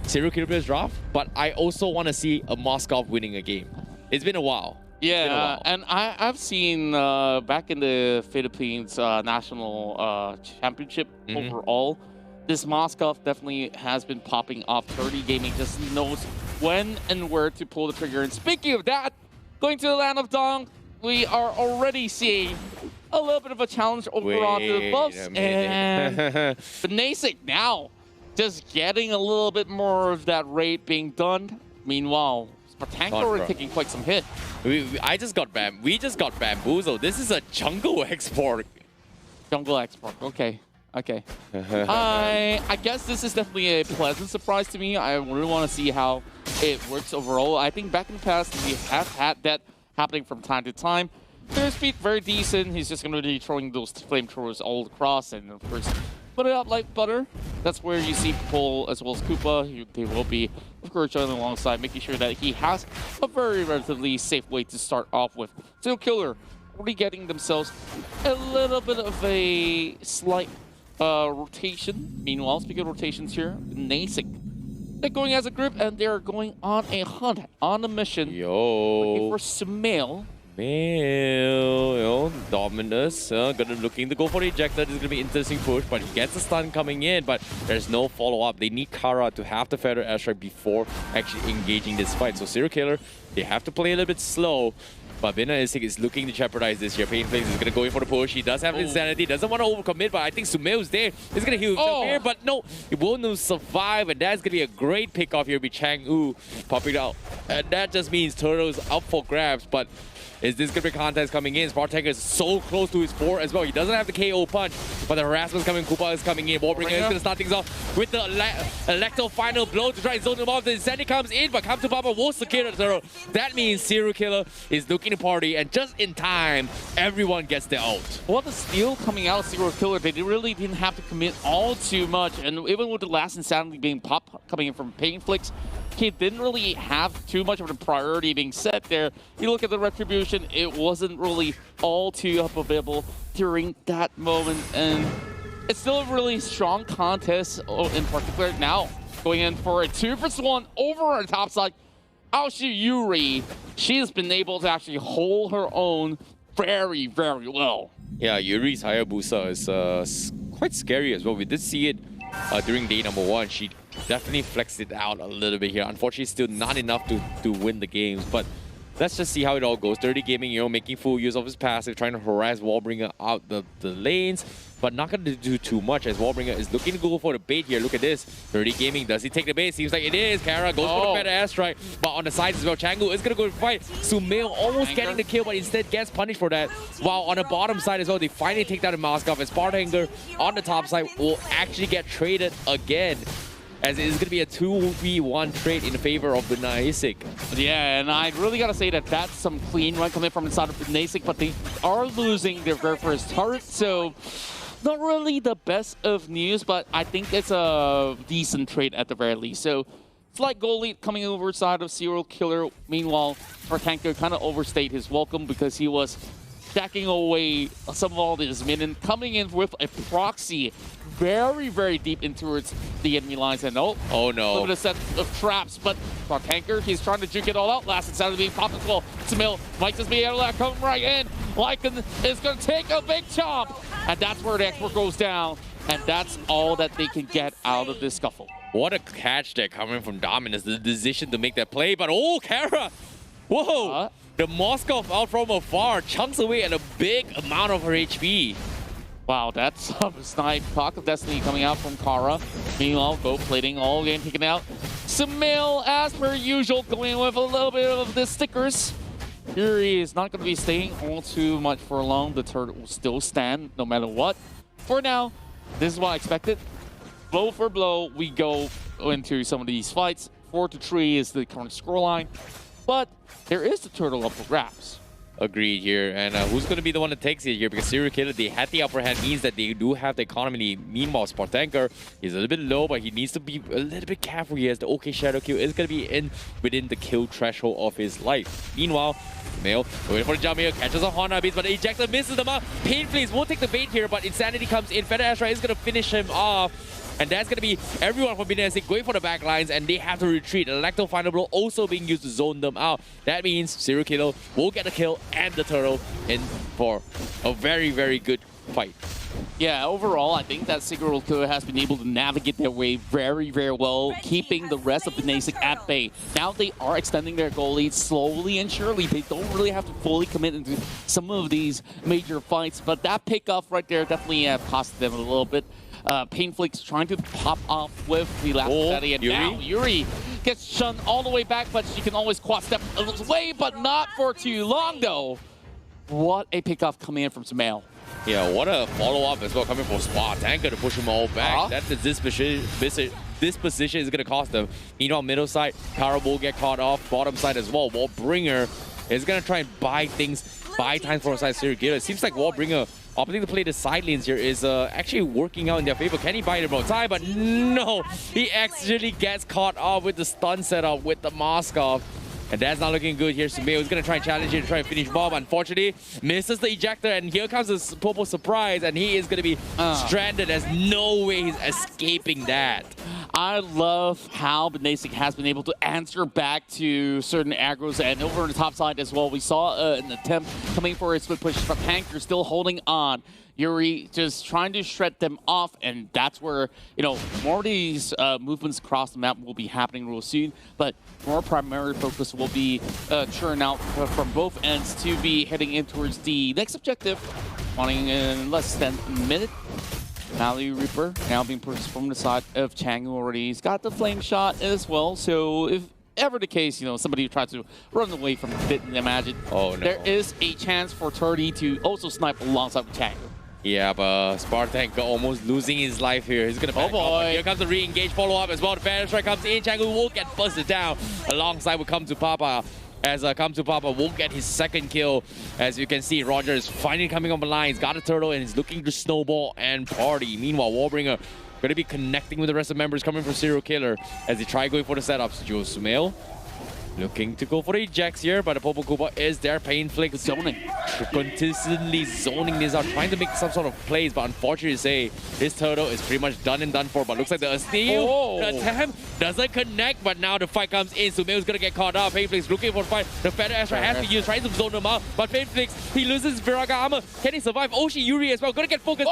serial killer players draft, but I also want to see a Moskov winning a game. It's been a while. Yeah, and I've seen back in the Philippines national championship overall, this Moskov definitely has been popping off. 30 Gaming just knows when and where to pull the trigger. And speaking of that, going to the land of Dong, we are already seeing a little bit of a challenge over onto the buffs. And Benasic now just getting a little bit more of that raid being done. Meanwhile, Spartanko are taking quite some hit. We just got bamboozled. This is a jungle export. Jungle export. Okay. Okay. I guess this is definitely a pleasant surprise to me. I really want to see how it works overall. I think back in the past we have had that happening from time to time. Their speed very decent. He's just going to be throwing those flamethrowers all across, and of course, put it out like butter. That's where you see Paul as well as Koopa. They will be, of course, joining alongside, making sure that he has a very relatively safe way to start off with. Serial Killer already getting themselves a little bit of a slight rotation. Meanwhile, speaking of rotations here, Nasic, they're going as a group and they're going on a hunt, on a mission. Looking for Sumail. Dominus looking to go for the ejector. This is gonna be an interesting push, but he gets a stun coming in, but there's no follow-up. They need Kara to have the feather airstrike before actually engaging this fight. So Serial Killer, they have to play a little bit slow. But Benasic is looking to jeopardize this here. Pain Flames is going to go in for the push. He does have Insanity. Doesn't want to overcommit, but I think Sumail's there. He's going to heal himself here, but no. He won't survive, and that's going to be a great pickoff here with Chang'e popping out. And that just means Turtle's up for grabs, but is this going to be a contest coming in? Spartanko is so close to his fort as well. He doesn't have the KO punch, but the harassment's coming. Koopa is coming in. Warbringer is going to start things off with the Electro final blow to try and zone him off. The Insanity comes in, but Come to Papa will secure the turtle. That means Serial Killer is looking to party, and just in time, everyone gets the ult. What the steal coming out of Serial Killer, they really didn't have to commit all too much. And even with the last Insanity being pop coming in from Pain Flicks, he didn't really have too much of a priority being set there. You look at the Retribution, it wasn't really all too up available during that moment. And it's still a really strong contest in particular. Now, going in for a 2-1 over on the top side. Aoshi Yuri, she has been able to actually hold her own very, very well. Yeah, Yuri's Hayabusa is quite scary as well. We did see it during day number 1. She definitely flexed it out a little bit here. Unfortunately, still not enough to win the games, but let's just see how it all goes. 30 Gaming, making full use of his passive, trying to harass Wallbringer out the lanes, but not going to do too much as Wallbringer is looking to go for the bait here. Look at this. 30 Gaming, does he take the bait? Seems like it is. Kara goes for the better airstrike, but on the sides as well, Chang'e is going to go fight. Sumail almost getting the kill, but instead gets punished for that. While on the bottom side as well, they finally take down the Moskov, and Spartanko on the top side will actually get traded again, as it is going to be a 2v1 trade in favor of Benasic. Yeah, and I really got to say that that's some clean run coming from inside of Benasic, but they are losing their very first turret, so not really the best of news, but I think it's a decent trade at the very least. So slight goal lead coming over side of Serial Killer. Meanwhile, Spartanko kind of overstayed his welcome because he was stacking away some of all this minion, coming in with a proxy very, very deep in towards the enemy lines. And oh no, a little bit of set of traps, but Spartanko, he's trying to juke it all out. Last inside of being popped as well. Sumail might just be able to come right in. Lycan is going to take a big chomp, and that's where the export goes down, and that's all that they can get out of this scuffle. What a catch there coming from Dominus, the decision to make that play, but oh, Kara! Whoa! The Moskov out from afar chunks away at a big amount of her HP. Wow, that's a snipe. Talk of Destiny coming out from Kara. Meanwhile, go plating all game taken out. Sumail, as per usual, going with a little bit of the stickers. Yuri is not going to be staying all too much for long. The turret will still stand no matter what. For now, this is what I expected. Blow for blow, we go into some of these fights. 4-3 is the current scoreline. But there is the turtle up for grabs. Agreed here. And who's going to be the one that takes it here? Because Serial Killer, they had the upper hand, means that they do have the economy. Meanwhile, Spartanko is a little bit low, but he needs to be a little bit careful here as the OK Shadow kill is going to be within the kill threshold of his life. Meanwhile, Sumail waiting for the jump here, catches a Honda beast, but the ejector misses them up. Pain Flames will take the bait here, but Insanity comes in. Feather Ashra is going to finish him off. And that's going to be everyone from Binesic going for the back lines, and they have to retreat. Electro Finder also being used to zone them out. That means Serial Killer will get a kill and the turtle in for a very, very good fight. Yeah, overall, I think that Serial Killer has been able to navigate their way very, very well, keeping the rest of the Binesic at bay. Now they are extending their goal lead slowly and surely. They don't really have to fully commit into some of these major fights, but that pickoff right there definitely cost them a little bit. Painflix trying to pop off with the last study, and Yuri? now Yuri gets shunned all the way back, but she can always quad step away, but not for too long though. What a pickoff coming in from Sumail. Yeah, what a follow-up as well coming from Spartanker to push them all back. This position is going to cost them. Meanwhile, middle side, Kara will get caught off. Bottom side as well. Wallbringer is going to try and buy time for a side Serial Killer. It seems like Wallbringer opting to play the side lanes here is actually working out in their favor. Can he buy the time? But no, he actually gets caught off with the stun setup with the mask off. And that's not looking good here. Sumail is going to try and challenge it to try and finish Bob. Unfortunately, misses the ejector, and here comes this Popo surprise, and he is going to be stranded. There's no way he's escaping that. I love how Binesic has been able to answer back to certain aggros, and over on the top side as well, we saw an attempt coming for a split push, but Hanker still holding on. Yuri just trying to shred them off, and that's where, you know, more of these movements across the map will be happening real soon, but more primary focus will be churn out from both ends to be heading in towards the next objective, wanting in less than a minute. Valley Reaper now being pushed from the side of Chang, who already has got the flame shot as well, so if ever the case, you know, somebody tries to run away from it, imagine, there is a chance for 30 to also snipe alongside Chang. Yeah, but Spartank almost losing his life here. He's going to back off. Here comes the re-engage follow-up as well. The Phantom Strike comes in. Changu will get busted down alongside with Come to Papa. As Come to Papa will get his second kill. As you can see, Roger is finally coming on the line. He's got a turtle and he's looking to snowball and party. Meanwhile, Wallbringer going to be connecting with the rest of the members coming from Serial Killer as they try going for the setups. Joe Sumail looking to go for the ejects here, but the Popo Koopa is there. Painflix zoning. Consistently zoning this out, trying to make some sort of plays, but unfortunately say his turtle is pretty much done and done for. But looks like the steal attempt doesn't connect, but now the fight comes in. Sumail's gonna get caught up. Painflix looking for the fight. The Feather Astra has to use, trying to zone him out, but Painflix, he loses Viraga armor. Can he survive? Oshi Yuri as well, gonna get focused.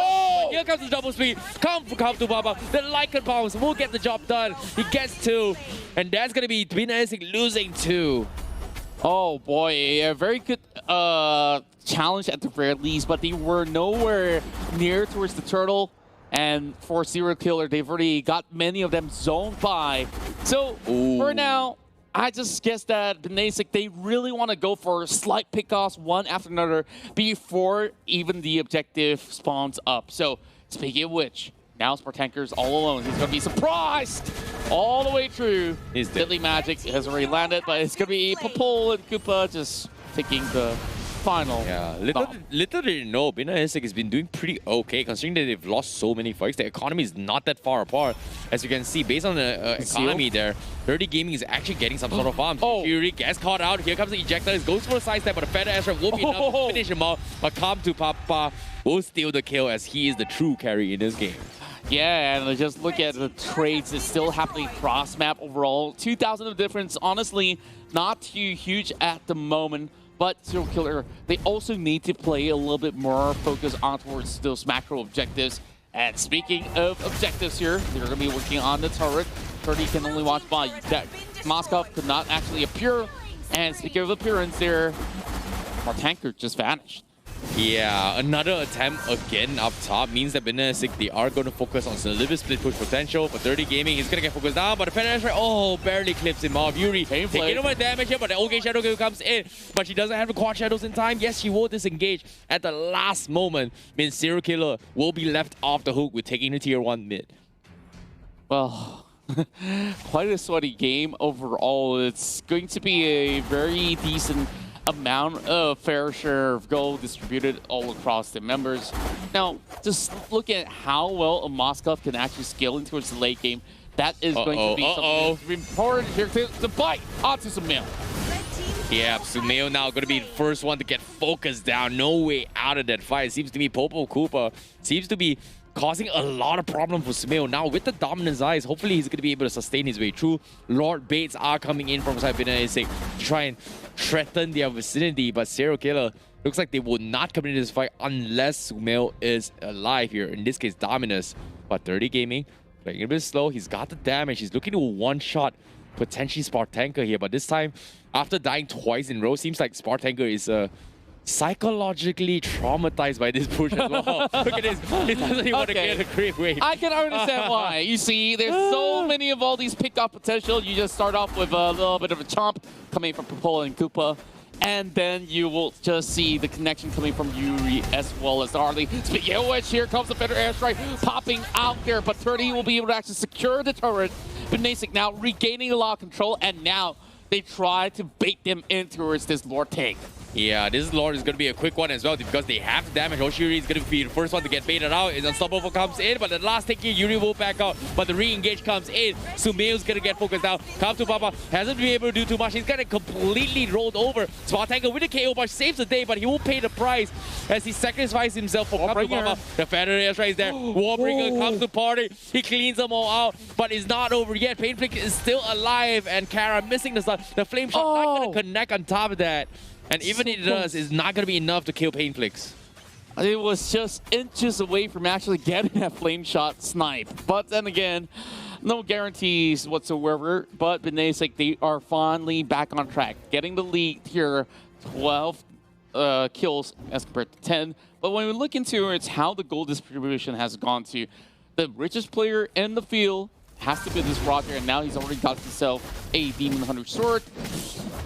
Here comes the double speed. Come to Baba. The Lycan bombs will get the job done. He gets two, and that's gonna be Binesic losing two. Oh boy, a very good challenge at the very least, but they were nowhere near towards the turtle. And for Serial Killer, they've already got many of them zoned by. So for now, I just guess that Binesic, they really want to go for slight pickoffs one after another before even the objective spawns up. So speaking of which, now Spartanker's all alone. He's going to be surprised all the way through. His Deadly Magic has already landed, but it's going to be Popol and Koopa just taking the final. Yeah, little did you know, Binesic has been doing pretty okay considering that they've lost so many fights. The economy is not that far apart. As you can see, based on the economy there, 30 Gaming is actually getting some sort of farm. Fury gets caught out. Here comes the ejector. It goes for a sidestep, but the Feather Astra will be enough to finish him off. But Come to Papa will steal the kill as he is the true carry in this game. Yeah, and just look at the trades. It's still happening cross-map overall. 2,000 of difference. Honestly, not too huge at the moment. But Serial Killer, they also need to play a little bit more focus on towards those macro objectives. And speaking of objectives here, they're going to be working on the turret. 30 can only watch by. That Moskov could not actually appear. And speaking of appearance there, our tanker just vanished. Yeah, another attempt again up top means that Binesic, they are going to focus on some little split push potential. For 30 Gaming, he's going to get focused down, but the Feather barely clips him off. Yuri taking over damage here, but the OK Shadow Kill comes in, but she doesn't have the quad shadows in time. Yes, she will disengage at the last moment. Means Serial Killer will be left off the hook with taking the tier 1 mid. Well, quite a sweaty game overall. It's going to be a very decent amount of fair share of gold distributed all across the members. Now, just look at how well a Moskov can actually scale into the late game. That is going to be something that's important here to bite onto Sumail. Yeah, Sumail now going to be the first one to get focused down. No way out of that fight. It seems to me Popo Koopa seems to be causing a lot of problem for Sumail. Now with the dominance eyes, hopefully he's going to be able to sustain his way through. Lord Bates are coming in from side to try and threaten their vicinity, but Serial Killer looks like they will not come into this fight unless Sumail is alive here. In this case, Dominus. But 30 Gaming, playing a bit slow. He's got the damage. He's looking to one-shot potentially Spartanker here. But this time, after dying twice in a row, seems like Spartanker is psychologically traumatized by this push as well. Look at this. He doesn't even want to get a creep wave. I can understand why. You see, there's so many of all these picked off potential. You just start off with a little bit of a chomp coming from Popola and Koopa. And then you will just see the connection coming from Yuri as well as Harley. Speaking of which, here comes the Feather Airstrike popping out there, but 30 will be able to actually secure the turret. But Nasik now regaining a lot of control, and now they try to bait them in towards this Lord tank. Yeah, this Lord is going to be a quick one as well because they have the damage. Oshiri is going to be the first one to get baited out. Unstoppable comes in, but the last take here, Yuri will back out. But the re-engage comes in. Sumail's going to get focused down. Come to Papa. Hasn't been able to do too much. He's getting completely rolled over. Spartanker with the KO bar saves the day, but he will pay the price as he sacrifices himself for Come to Papa. The Feather Airstrike is there. Warbringer comes to party. He cleans them all out, but it's not over yet. Painflick is still alive, and Kara missing the stun. The flame shot not going to connect on top of that. And even if it does, it's not going to be enough to kill Painflix. It was just inches away from actually getting that flame shot snipe. But then again, no guarantees whatsoever. But Benasic, they are finally back on track. Getting the lead here, 12 kills as compared to 10. But when we look into it, it's how the goal distribution has gone to the richest player in the field has to be this Roger, and now he's already got himself a Demon Hunter sword.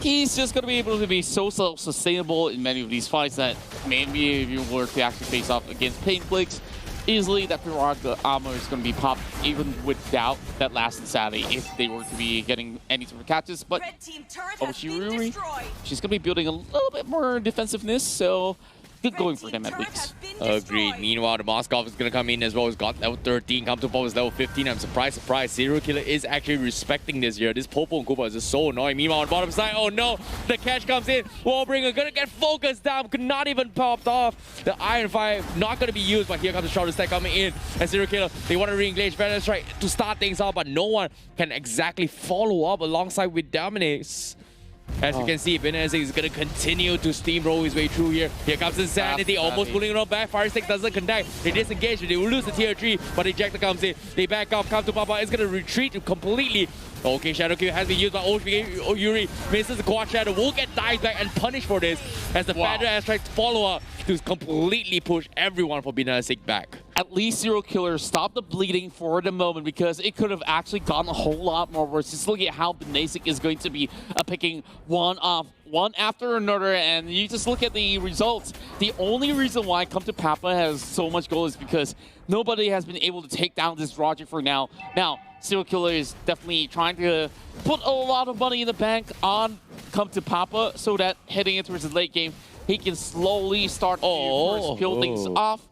He's just going to be able to be so self-sustainable in many of these fights that maybe if you were to actually face off against Painflix, easily that Pirata armor is going to be popped even without that last insanity if they were to be getting any sort of catches. But Oshiruri, she's going to be building a little bit more defensiveness, so good going for him at least. Agreed. Meanwhile, the Moskov is going to come in as well. He's got level 13, come to Popo's level 15. I'm surprised, Serial Killer is actually respecting this here. This Popo and Koopa is just so annoying. Meanwhile, on the bottom side, oh no, the catch comes in. Wallbringer going to get focused down, could not even popped off. The Iron Fire not going to be used, but here comes the Shroud Stack coming in. And Serial Killer, they want to re-engage Venom's right to start things off, but no one can exactly follow up alongside with Dominace. As you can see, Benazzi is going to continue to steamroll his way through here. Here comes Insanity, almost pulling it on back. Fire Stick doesn't connect. They disengage, they will lose the tier 3, but Ejector comes in. They back off, come to Papa, is going to retreat completely. Okay, Shadow Q has been used by Yuri. Misses the Quad Shadow, will get dive back and punished for this as the Feather Airstrike follow up to completely push everyone for Benazzi back. At least Serial Killer stopped the bleeding for the moment because it could have actually gotten a whole lot more worse. Just look at how Benasic is going to be picking one after another, and you just look at the results. The only reason why Come to Papa has so much gold is because nobody has been able to take down this Roger for now. Now, Serial Killer is definitely trying to put a lot of money in the bank on Come to Papa so that heading into the late game, he can slowly start to kill things off.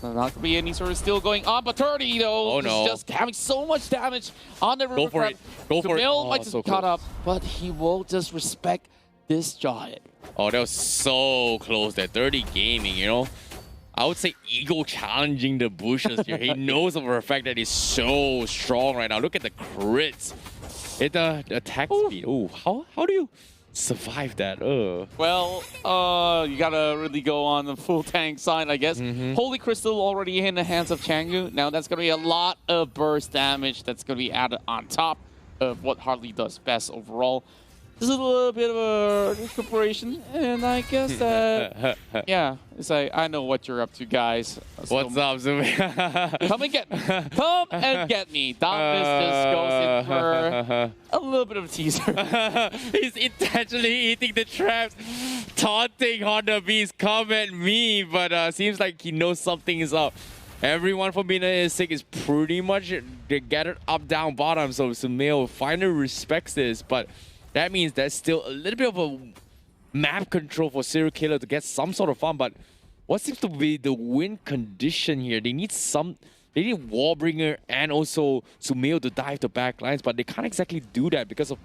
Not going to be any sort of steal going on, but 30 though is just having so much damage on the river front. Go for it. Might just caught up, but he will just respect this giant. Oh, that was so close. That 30 Gaming, you know. I would say Ego challenging the bushes here. He knows for a fact that he's so strong right now. Look at the crits. The attack speed. Oh, how do you survive that? Well, you gotta really go on the full tank side, I guess. Holy Crystal already in the hands of Changu. Now that's gonna be a lot of burst damage that's gonna be added on top of what Harley does best overall. This is a little bit of a recuperation, and I guess that, yeah, it's like, I know what you're up to, guys. What's up, Zumi? Come and get me. Come and get me. Dominus just goes in for a little bit of a teaser. He's intentionally eating the traps, taunting Honda Beast, come at me, but seems like he knows something is up. Everyone from Benasic is pretty much gathered up, down, bottom, so Sumail finally respects this, but that means there's still a little bit of a map control for Serial Killer to get some sort of fun, but what seems to be the win condition here? They need some They need Warbringer and also Sumail to dive the back lines, but they can't exactly do that because of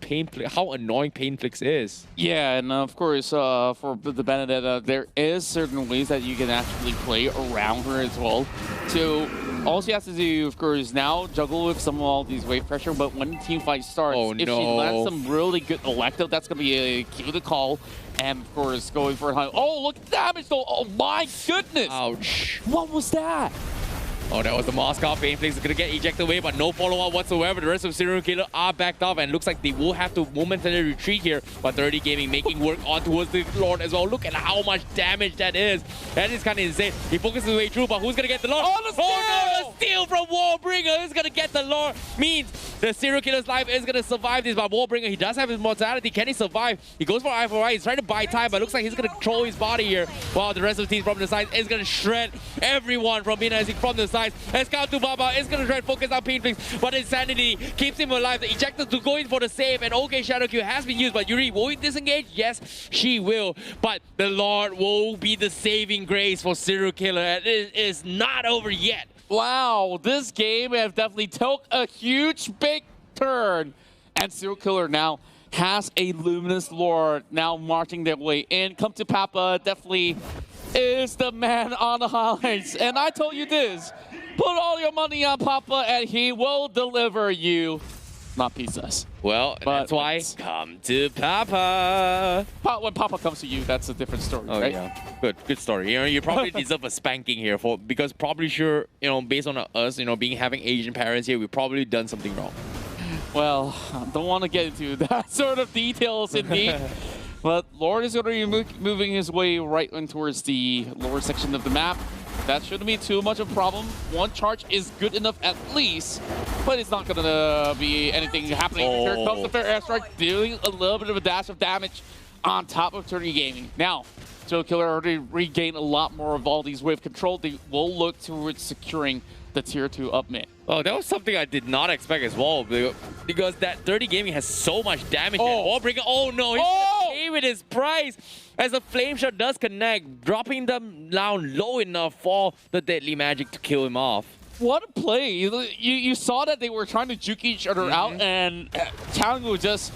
how annoying Painflix is. Yeah, and of course, for the Benedetta, there is certain ways that you can actually play around her as well. So all she has to do, of course, now juggle with some of all these wave pressure, but when the team fight starts, if she lands some really good elective, that's going to be a cue to call. And of course, going for a high. Oh, look at the damage though. Oh my goodness. Ouch. What was that? Oh, that was the Moscow. Painflix is going to get ejected away, but no follow-up whatsoever. The rest of Serial Killer are backed off, and looks like they will have to momentarily retreat here. But 30 Gaming making work on towards the Lord as well. Look at how much damage that is. That is kind of insane. He focuses his way through, but who's going to get the Lord? Oh, the steal! Oh no, the steal from Warbringer. Who's going to get the Lord? Means the Serial Killer's life is going to survive this, but Warbringer, he does have his mortality. Can he survive? He goes for eye for eye. He's trying to buy time, but looks like he's going to control his body here, while the rest of the team from the side is going to shred everyone from Binazing from the sides. Escape to Baba is going to try and focus on Painflix, but Insanity keeps him alive. The ejector to go in for the save, and OK Shadow Q has been used, but Yuri will he disengage? Yes, she will, but the Lord will be the saving grace for Serial Killer, and it is not over yet. Wow, this game has definitely took a huge big turn, and Serial Killer now has a Luminous Lord now marching their way in. Come to Papa definitely is the man on the highlights, and I told you this. Put all your money on Papa and he will deliver you, not pizzas. Well, that's why come to Papa. When Papa comes to you, that's a different story, oh, right? Yeah, good story. You know, you probably deserve a spanking here because probably sure, you know, based on us, you know, having Asian parents here, we've probably done something wrong. Well, I don't want to get into that sort of details indeed. But Lord is going to be moving his way right in towards the lower section of the map. That shouldn't be too much of a problem. One charge is good enough at least, but it's not going to be anything happening. Here comes the fair airstrike, dealing a little bit of a dash of damage on top of 30 Gaming. Now, Serial Killer already regained a lot more of all these wave control. They will look towards securing the tier 2 up mid. Oh, that was something I did not expect as well, because that 30 Gaming has so much damage. Warbringer, oh no, he's gonna pay with his price as the flame shot does connect, dropping them down low enough for the deadly magic to kill him off. What a play. You saw that they were trying to juke each other out, and Changu just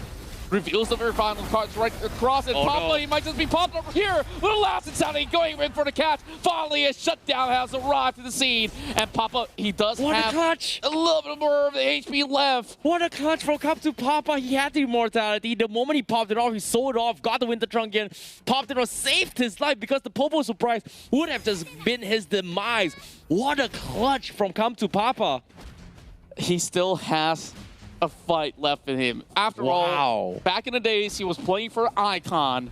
reveals the very final cards right across, and Papa, he might just be popped over here with the last insanity going in for the catch. Finally, a shutdown has arrived to the scene, and Papa, he does have a little bit more of the HP left. What a clutch from Come to Papa. He had the immortality. The moment he popped it off, he sold it off, got the Winter Trunkian, popped it off, saved his life because the Popo surprise would have just been his demise. What a clutch from Come to Papa. He still has a fight left in him. After all, back in the days, he was playing for Icon,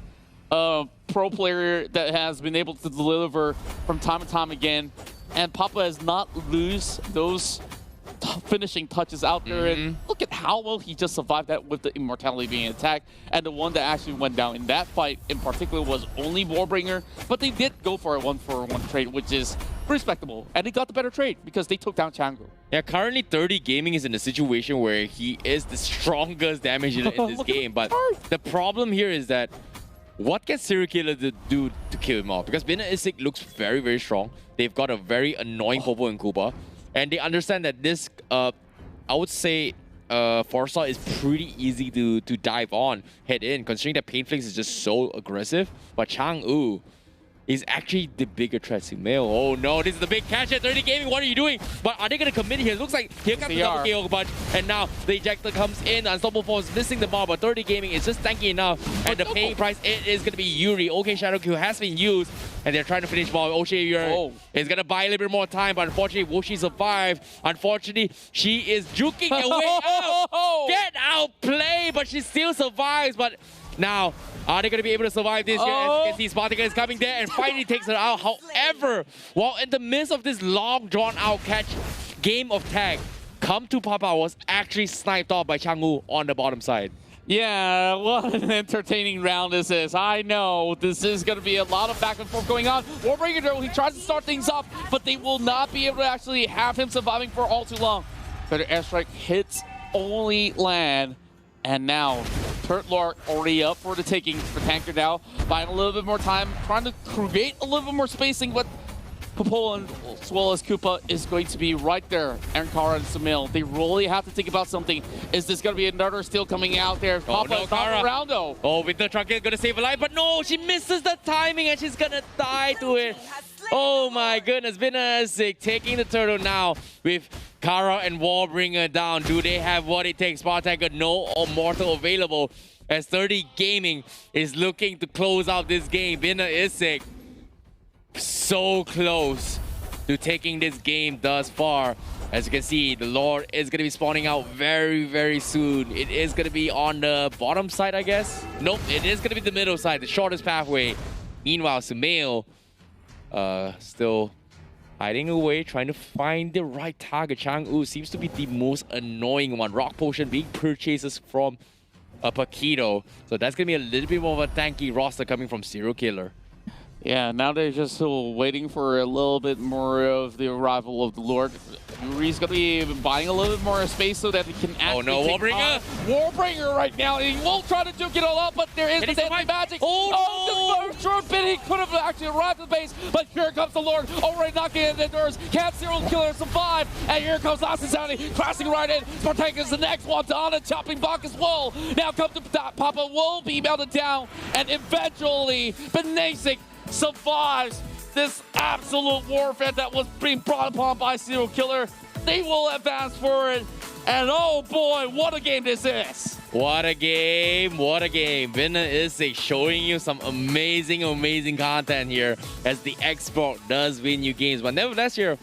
a pro player that has been able to deliver from time to time again, and Papa has not lose those finishing touches out there, and look at how well he just survived that with the immortality being attacked, and the one that actually went down in that fight in particular was only Warbringer, but they did go for a 1-for-1 trade, which is respectable, and they got the better trade because they took down Changu. Yeah, currently 30 Gaming is in a situation where he is the strongest damage dealer in this game, but the problem here is that what can Serial Killer do to kill him off? Because Bina Isik looks very, very strong. They've got a very annoying Popo and Kuba, and they understand that this, I would say, Forza is pretty easy to dive on, head in, considering that Painflix is just so aggressive. But Chang'u is actually the bigger threat to Mail. Oh no, this is the big catch at 30 Gaming. What are you doing? But are they going to commit here? It looks like here comes the double KO bunch. And now the ejector comes in. Unstoppable Force missing the ball, but 30 Gaming is just tanky enough. And the paying price, it is going to be Yuri. OK Shadow Q has been used. And they're trying to finish ball. Oshie Yuri is going to buy a little bit more time. But unfortunately, will she survive? Unfortunately, she is juking away out. Get out play, but she still survives. But now, are they going to be able to survive this? Yes, you can see Spartica is coming there and finally takes her out. However, while in the midst of this long drawn-out catch game of tag, Come to Papa was actually sniped off by Chang'u on the bottom side. Yeah, what an entertaining round this is. I know this is going to be a lot of back and forth going on. Warbringer, though, he tries to start things up, but they will not be able to actually have him surviving for all too long. Better airstrike hits only land. And now, Turret Lord already up for the taking for Tanker now. Buying a little bit more time, trying to create a little bit more spacing, but Popo as well as Koopa is going to be right there. And Kara and Samil, they really have to think about something. Is this going to be another steal coming out there? Papa no, is not Kara. around though. Oh, with the truck is gonna save a life, but no, she misses the timing and she's gonna die to it. Oh my goodness, Vinasic taking the turtle now with Kara and Warbringer down. Do they have what it takes? Spartaker, no or Mortal available as 30 Gaming is looking to close out this game. Vinasic so close to taking this game thus far. As you can see, the Lord is going to be spawning out very, very soon. It is going to be on the bottom side, I guess. Nope, it is going to be the middle side, the shortest pathway. Meanwhile, Sumail still hiding away, trying to find the right target. Chang'u seems to be the most annoying one. Rock Potion being purchases from Paquito. So that's going to be a little bit more of a tanky roster coming from Serial Killer. Yeah, now they're just still waiting for a little bit more of the arrival of the Lord. Yuri's going to be buying a little bit more space so that he can actually Warbringer! Warbringer right now. He won't try to duke it all up, but there is the deadly magic. Oh, just for a bit, he could have actually arrived at the base, but here comes the Lord, already knocking in the doors. Can't Serial Killer survive? And here comes Austin Soundy, crashing right in. Spartak is the next one on a chopping block as well. Now comes to Papa, will be melted down, and eventually, Benasic survives this absolute warfare that was being brought upon by Serial Killer. They will advance forward, and oh boy, what a game this is! What a game, what a game. Vinasic showing you some amazing, amazing content here as the export does win you games. But nevertheless here,